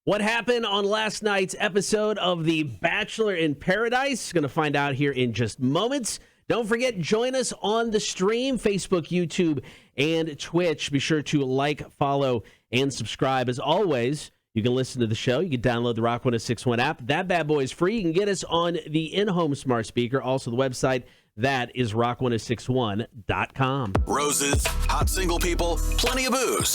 What happened on last night's episode of The Bachelor in Paradise? Going to find out here in just moments. Don't forget, join us on the stream, Facebook, YouTube, and Twitch. Be sure to like, follow, and subscribe. As always, you can listen to the show. You can download the Rock 106.1 app. That bad boy is free. You can get us on the in-home smart speaker. Also, the website, that is rock1061.com. Roses, hot single people, plenty of booze.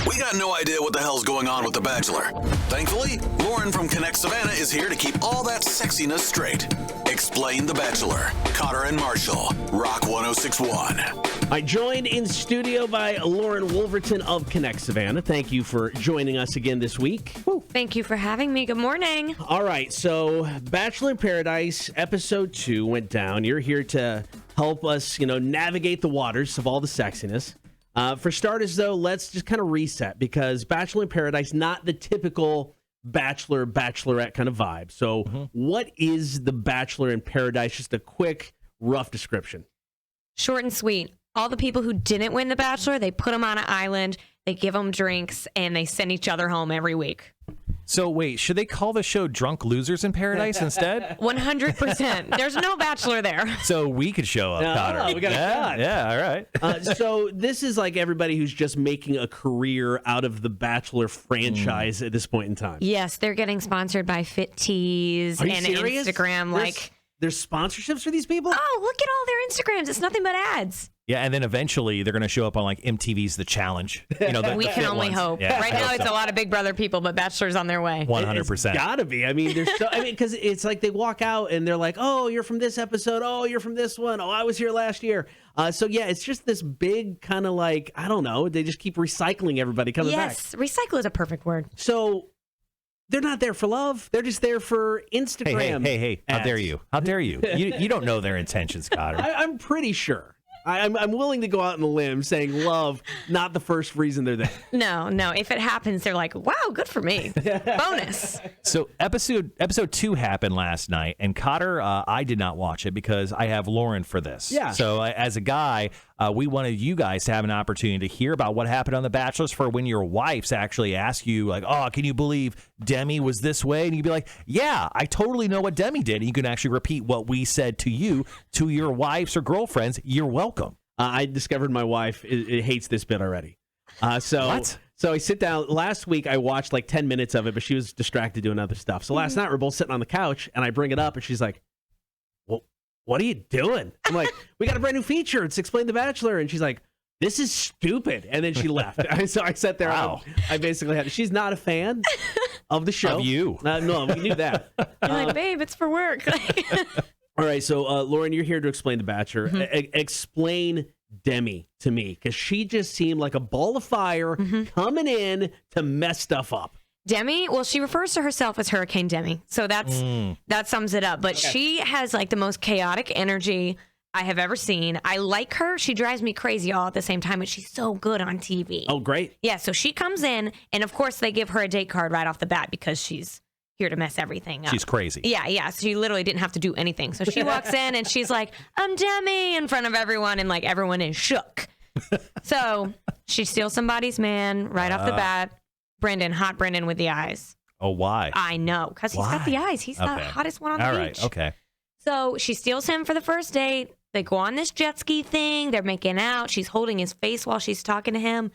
We got no idea what the hell's going on with The Bachelor. Thankfully, Lauren from Connect Savannah is here to keep all that sexiness straight. Explain The Bachelor. Cotter and Marshall, Rock 106.1. I joined in studio by Lauren Wolverton of Connect Savannah. Thank you for joining us again this week. Woo. Thank you for having me. Good morning. All right, so Bachelor in Paradise, episode 2 went down. You're here to help us, navigate the waters of all the sexiness. For starters, though, let's just kind of reset because Bachelor in Paradise, not the typical Bachelor, Bachelorette kind of vibe. So what is the Bachelor in Paradise? Just a quick, rough description. Short and sweet. All the people who didn't win The Bachelor, they put them on an island, they give them drinks, and they send each other home every week. So wait, should they call the show Drunk Losers in Paradise instead? 100%. There's no Bachelor there. So we could show up, Cotter. We got a shot. Yeah, all right. So this is like everybody who's just making a career out of the Bachelor franchise at this point in time. Yes, they're getting sponsored by Fit Tees and serious? Instagram. There's sponsorships for these people? Oh, look at all their Instagrams. It's nothing but ads. Yeah, and then eventually they're going to show up on like MTV's The Challenge. We can only hope. Yeah, right now, it's a lot of Big Brother people, but Bachelor's on their way. 100%. It's gotta be. I mean, because it's like they walk out and they're like, "Oh, you're from this episode. Oh, you're from this one. Oh, I was here last year." So yeah, it's just this big kind of like I don't know. They just keep recycling everybody coming back. Yes, recycle is a perfect word. So they're not there for love. They're just there for Instagram. Hey! How dare you? How dare you? You don't know their intentions, Cotter. I'm pretty sure. I'm willing to go out on a limb saying love, not the first reason they're there. No. If it happens, they're like, wow, good for me. Bonus. So episode 2 happened last night, and Cotter, I did not watch it because I have Lauren for this. Yeah. So as a guy, we wanted you guys to have an opportunity to hear about what happened on The Bachelors for when your wives actually ask you, like, oh, can you believe Demi was this way? And you'd be like, yeah, I totally know what Demi did. And you can actually repeat what we said to you, to your wives or girlfriends. You're welcome. I discovered my wife it hates this bit already. What? So I sit down. Last week, I watched like 10 minutes of it, but she was distracted doing other stuff. So last night, we're both sitting on the couch, and I bring it up, and she's like, well, what are you doing? I'm like, we got a brand new feature. It's Explain the Bachelor. And she's like, this is stupid. And then she left. So I sat there. Wow. I basically had, she's not a fan of the show. Of you. No, we knew that. You're like, babe, it's for work. All right, so Lauren, you're here to explain The Bachelor. Explain Demi to me, because she just seemed like a ball of fire coming in to mess stuff up. Demi, well, she refers to herself as Hurricane Demi, so that sums it up. But she has like the most chaotic energy I have ever seen. I like her. She drives me crazy all at the same time, but she's so good on TV. Oh, great. Yeah, so she comes in, and of course they give her a date card right off the bat because she's here to mess everything up. She's crazy. Yeah. So she literally didn't have to do anything. So she walks in and she's like, I'm Demi in front of everyone. And like everyone is shook. So she steals somebody's man right off the bat. Hot Brendan with the eyes. Oh, why? I know. Because he's got the eyes. He's the hottest one on the beach. All right. Okay. So she steals him for the first date. They go on this jet ski thing. They're making out. She's holding his face while she's talking to him.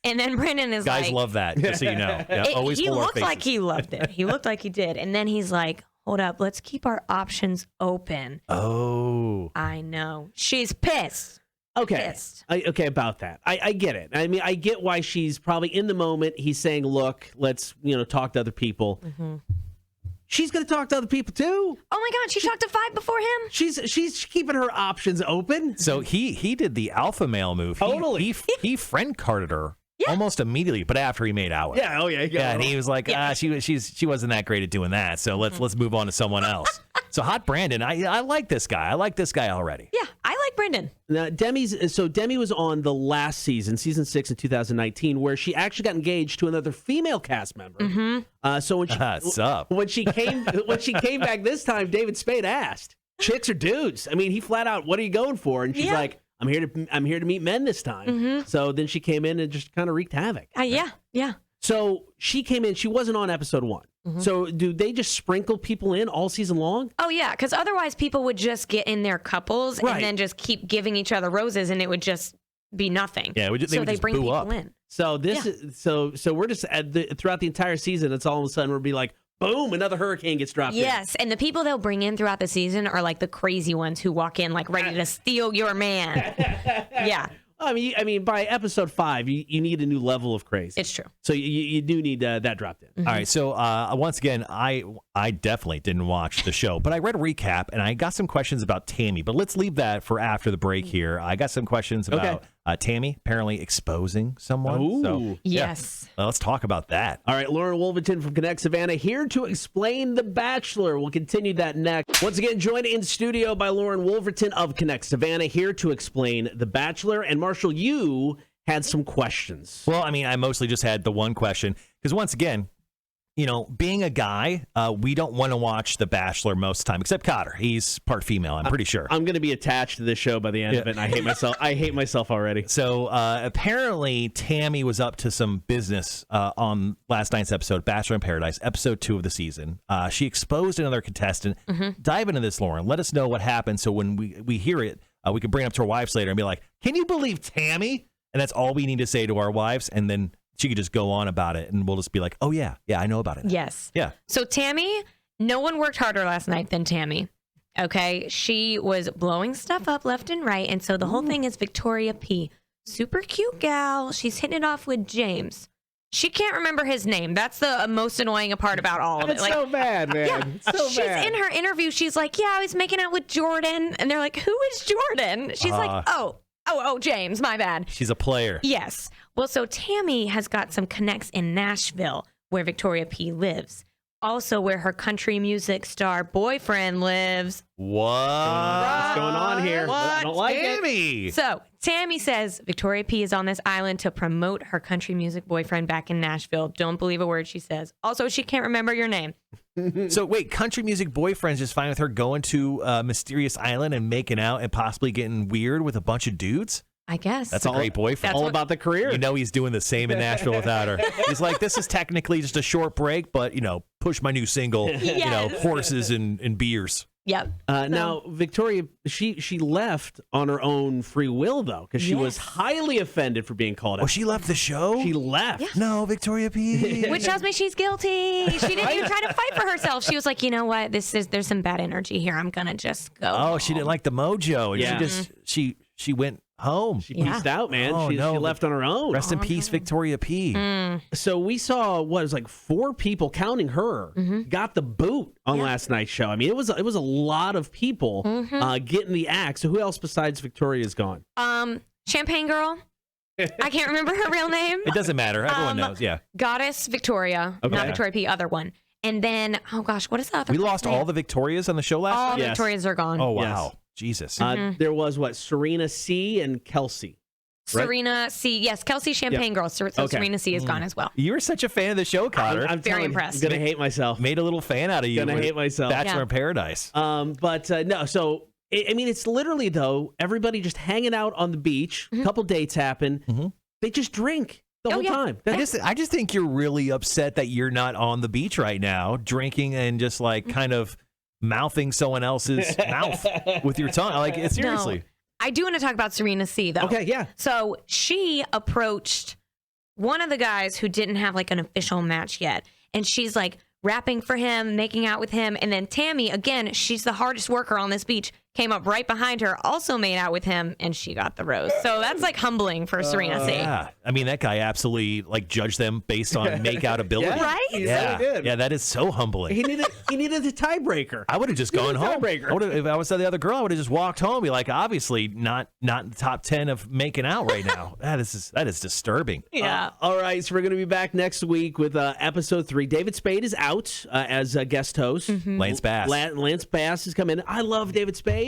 And then Brendan is Guys like... love that, just so you know. Yeah, always he pull our looked like faces. he loved it. He looked like he did. And then he's like, hold up, let's keep our options open. Oh. I know. She's pissed. Okay. Pissed. Okay, about that. I get it. I mean, I get why she's probably in the moment. He's saying, look, let's, talk to other people. She's going to talk to other people too. Oh my God, she talked to 5 before him? She's keeping her options open. So he did the alpha male move. Totally. He friend carded her almost immediately, but after he made out with her. Yeah, oh yeah. Yeah, and he was like, she wasn't that great at doing that. So let's move on to someone else. So Hot Brandon, I like this guy. I like this guy already. Yeah, I like Brendan. Now, Demi was on the last season 6 in 2019, where she actually got engaged to another female cast member. So when she came back this time, David Spade asked, "Chicks or dudes?" I mean, he flat out, "What are you going for?" And she's like, I'm here to meet men this time." So then she came in and just kind of wreaked havoc. Yeah. So she came in. She wasn't on episode 1. So do they just sprinkle people in all season long? Oh, yeah, because otherwise people would just get in their couples Right. and then just keep giving each other roses, and it would just be nothing. Yeah, they would so they just bring boo people up. in. So this is so we're just throughout the entire season. It's all of a sudden we'll be like, boom, another hurricane gets dropped in. Yes, and the people they'll bring in throughout the season are like the crazy ones who walk in like ready to steal your man. Yeah, I mean, by episode 5, you need a new level of crazy. it's true. So you do need that dropped in. All right, so once again, I definitely didn't watch the show, but I read a recap and I got some questions about Tammy. But let's leave that for after the break here. I got some questions about Tammy apparently exposing someone. Ooh. So, Yes. let's talk about that. All right, Lauren Wolverton from Connect Savannah here to explain The Bachelor. We'll continue that next. Once again, joined in studio by Lauren Wolverton of Connect Savannah here to explain The Bachelor. And Marshall, you had some questions. Well, I mean, I mostly just had the one question because once again, you know, being a guy, we don't want to watch The Bachelor most of the time, except Cotter. He's part female, I'm pretty sure. I'm going to be attached to this show by the end of it, and I hate myself. I hate myself already. So apparently, Tammy was up to some business on last night's episode, Bachelor in Paradise, episode 2 of the season. She exposed another contestant. Dive into this, Lauren. Let us know what happened. So when we hear it, we can bring it up to our wives later and be like, "Can you believe Tammy?" And that's all we need to say to our wives, and then she could just go on about it, and we'll just be like, "Oh yeah, I know about it." Yes. Yeah. So Tammy, no one worked harder last night than Tammy. Okay, she was blowing stuff up left and right, and so the whole thing is Victoria P. Super cute gal. She's hitting it off with James. She can't remember his name. That's the most annoying part about all of it. It's so bad, man. Yeah, So she's bad. in her interview. She's like, "Yeah, I was making out with Jordan," and they're like, "Who is Jordan?" She's like, "Oh, James, my bad." She's a player. Yes. Well, so Tammy has got some connects in Nashville, where Victoria P lives. Also, where her country music star boyfriend lives. What? What's going on here? What? I don't like it. Tammy? So Tammy says Victoria P is on this island to promote her country music boyfriend back in Nashville. Don't believe a word she says. Also, she can't remember your name. So wait, country music boyfriend's just fine with her going to a mysterious island and making out and possibly getting weird with a bunch of dudes? I guess. That's a great boyfriend. All about the career. You know he's doing the same in Nashville without her. He's like, this is technically just a short break, but, you know, push my new single, you know, Yes. horses and beers. Yep. Now, Victoria, she left on her own free will, though, because she was Yes. highly offended for being called out. Oh, she left the show? She left. No, Victoria P. Which tells me she's guilty. She didn't even try to fight for herself. She was like, you know what? There's some bad energy here. I'm gonna just go. Oh, she didn't like the mojo. And Yeah. she went home. She peaced out, man. Oh, she no. left on her own. Rest in peace, Victoria P. So we saw what was like 4 people, counting her, got the boot on last night's show. I mean, it was a lot of people getting the axe. So who else besides Victoria is gone? Champagne Girl. I can't remember her real name. It doesn't matter. Everyone knows. Yeah. Goddess Victoria, Okay. not Victoria P. Other one. And then, oh gosh, what is the other? We lost all the Victorias on the show last All night? Yes. Victorias are gone. Oh, Yes. wow. Jesus. There was what, Serena C and Kelsey. right? Serena C. Yes, Kelsey Champagne Girl. So Okay. Serena C. is gone as well. You were such a fan of the show, Cotter. I'm Very telling you, impressed. I'm gonna hate myself. Made a little fan out of you. Gonna with hate myself. Bachelor Yeah. in Paradise. But no, so I mean, it's literally though everybody just hanging out on the beach. A couple dates happen. They just drink the whole yeah. time. I just think you're really upset that you're not on the beach right now, drinking and just like kind of mouthing someone else's mouth with your tongue. Like, seriously. No. I do want to talk about Serena C. though. Okay, yeah. So she approached one of the guys who didn't have like an official match yet. And she's like rapping for him, making out with him. And then Tammy, again, she's the hardest worker on this beach, came up right behind her, also made out with him, and she got the rose. So that's like humbling for Serena C. Yeah. I mean, that guy absolutely like judged them based on make out ability. Yeah, Right? he Yeah. really did. Yeah, that is so humbling. He needed the tiebreaker. I would have just gone He's a home. tiebreaker. If I was the other girl, I would have just walked home. Be like, obviously not in the top 10 of making out right now. that is disturbing. Yeah. All right, so we're going to be back next week with episode 3. David Spade is out as a guest host. Lance Bass. Lance Bass is coming in. I love David Spade.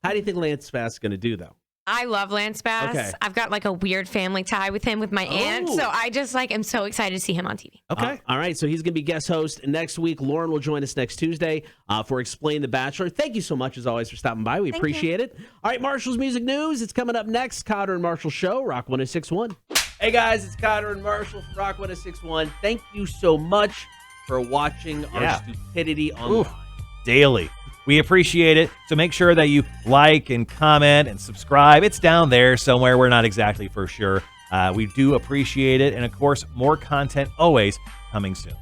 How do you think Lance Bass is going to do, though? I love Lance Bass. Okay. I've got like a weird family tie with him with my aunt. Oh. So I just like am so excited to see him on TV. Okay. All right, so he's going to be guest host next week. Lauren will join us next Tuesday for Explain the Bachelor. Thank you so much, as always, for stopping by. We appreciate it. All right, Marshall's Music News. It's coming up next. Cotter and Marshall Show, Rock 106.1. Hey guys, it's Connor and Marshall from Rock 106.1. Thank you so much for watching our stupidity online. Daily. We appreciate it. So make sure that you like and comment and subscribe. It's down there somewhere. We're not exactly for sure. We do appreciate it. And of course, more content always coming soon.